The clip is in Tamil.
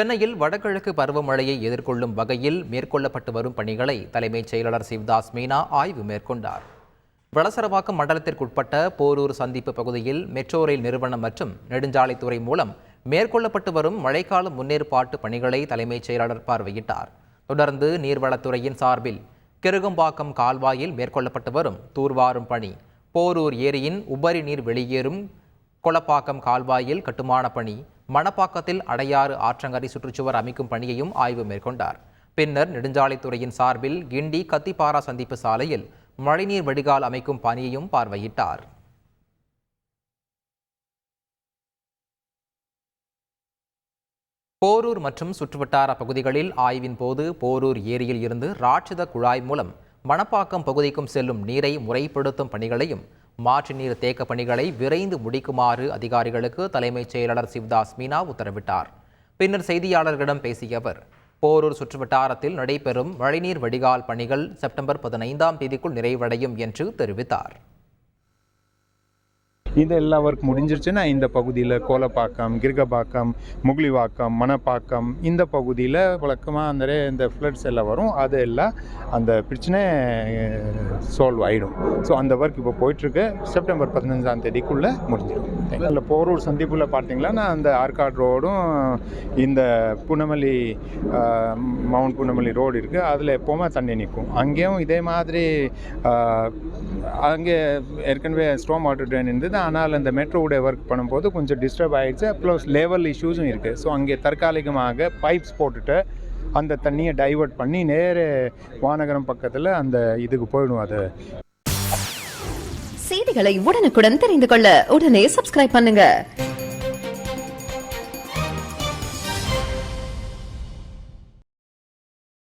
சென்னையில் வடகிழக்கு பருவமழையை எதிர்கொள்ளும் வகையில் மேற்கொள்ளப்பட்டு வரும் பணிகளை தலைமைச் செயலாளர் சிவ்தாஸ் மீனா ஆய்வு மேற்கொண்டார். வளசரவாக்கம் மண்டலத்திற்குட்பட்ட போரூர் சந்திப்பு பகுதியில் மெட்ரோ ரயில் நிறுவனம் மற்றும் நெடுஞ்சாலைத்துறை மூலம் மேற்கொள்ளப்பட்டு வரும் மழைக்கால முன்னேற்பாட்டு பணிகளை தலைமைச் செயலாளர் பார்வையிட்டார். தொடர்ந்து நீர்வளத்துறையின் சார்பில் கிருகம்பாக்கம் கால்வாயில் மேற்கொள்ளப்பட்டு வரும் தூர்வாரும் பணி, போரூர் ஏரியின் உபரி நீர் வெளியேறும் கொளப்பாக்கம் கால்வாயில் கட்டுமான பணி, மணப்பாக்கத்தில் அடையாறு ஆற்றங்கரை சுற்றுச்சுவர் அமைக்கும் பணியையும் ஆய்வு மேற்கொண்டார். பின்னர் நெடுஞ்சாலைத்துறையின் சார்பில் கிண்டி கத்திப்பாரா சந்திப்பு சாலையில் மழைநீர் வடிகால் அமைக்கும் பணியையும் பார்வையிட்டார். போரூர் மற்றும் சுற்றுவட்டார பகுதிகளில் ஆய்வின் போது போரூர் ஏரியில் இருந்து ராட்சத குழாய் மூலம் மணப்பாக்கம் பகுதிக்கும் செல்லும் நீரை முறைப்படுத்தும் பணிகளையும் மாற்று நீர் தேக்க பணிகளை விரைந்து முடிக்குமாறு அதிகாரிகளுக்கு தலைமைச் செயலாளர் சிவ்தாஸ் மீனா உத்தரவிட்டார். பின்னர் செய்தியாளர்களிடம் பேசிய அவர், போரூர் சுற்றுவட்டாரத்தில் நடைபெறும் மழைநீர் வடிகால் பணிகள் செப்டம்பர் 15ஆம் தேதிக்குள் நிறைவடையும் என்று தெரிவித்தார். இது எல்லா ஒர்க் முடிஞ்சிருச்சுன்னா இந்த பகுதியில் கோலப்பாக்கம், கிருகம்பாக்கம், முகிலிவாக்கம், மணப்பாக்கம் இந்த பகுதியில் வழக்கமாக இந்த ஃப்ளட்ஸ் எல்லாம் வரும். அது எல்லாம் அந்த பிரச்சனை சால்வ் ஆகிடும். ஸோ அந்த ஒர்க் இப்போ போயிட்டுருக்கு. செப்டம்பர் 15ஆம் தேதிக்குள்ளே முடிஞ்சிடும். இல்லை, போரூர் சந்திப்பில் பார்த்தீங்கன்னா அந்த ஆர்காட் ரோடும் இந்த பூனமல்லி மவுண்ட் பூனமல்லி ரோடு இருக்குது. அதில் எப்போவுமே தண்ணி நிற்கும். அங்கேயும் இதே மாதிரி அங்கே ஏற்கனவே ஸ்ட்ராங் வாட்டர் ட்ரெயின் இருந்தது. ஆனால் அந்த மெட்ரோவுடைய ஒர்க் பண்ணும்போது கொஞ்சம் டிஸ்டர்ப் ஆகிடுச்சு. ப்ளஸ் லெவல் இஷ்யூஸும் இருக்குது. ஸோ அங்கே தற்காலிகமாக பைப்ஸ் போட்டுட்டு அந்த தண்ணியை டைவர்ட் பண்ணி நேரே வானகரம் பக்கத்தில் அந்த இதுக்கு போயிடும். அது செய்திகளை உடனுக்குடன் தெரிந்து கொள்ள உடனே சப்ஸ்கிரைப் பண்ணுங்க.